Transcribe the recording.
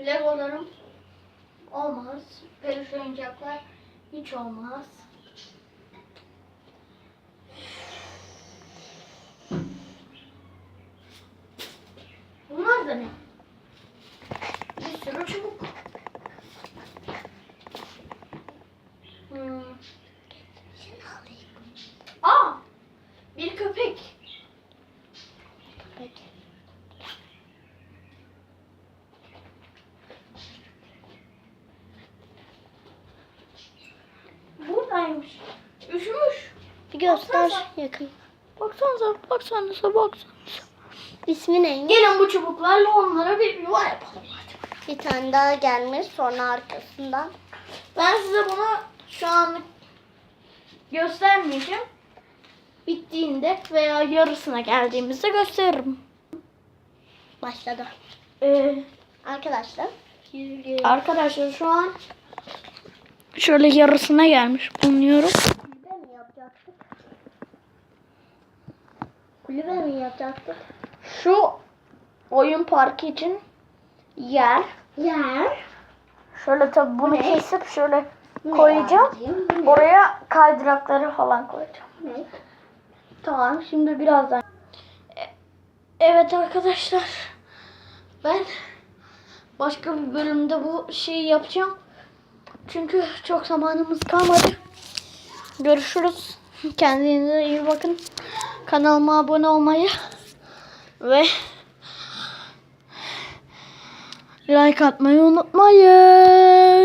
Legolarım olmaz. Peluş oyuncaklar hiç olmaz. Bunlar da ne? Bir sürü çubuk. Aa! Bir köpek. Buradaymış. Üşümüş. Bir göster Baksanıza. yakın. Baksanıza. İsmi neymiş? Gelin bu çubuklarla onlara bir yuva yapalım. Bir tane daha gelmiş sonra arkasından. Ben size bunu şu anlık göstermeyeceğim. Bittiğinde veya yarısına geldiğimizde gösteririm. Başladı. Ee, Arkadaşlar şu an şöyle yarısına gelmiş bulunuyorum. kulübe mi yapacaktık? Kulübe mi yapacaktık? Şu oyun parkı için yer. Şöyle tabii bunu kesip şöyle koyacağım. Oraya kaydırakları falan koyacağım. Ne? Tamam, şimdi birazdan. Evet arkadaşlar. Ben başka bir bölümde bu şeyi yapacağım. Çünkü çok zamanımız kalmadı. Görüşürüz. Kendinize iyi bakın. Kanalıma abone olmayı ve like atmayı unutmayın.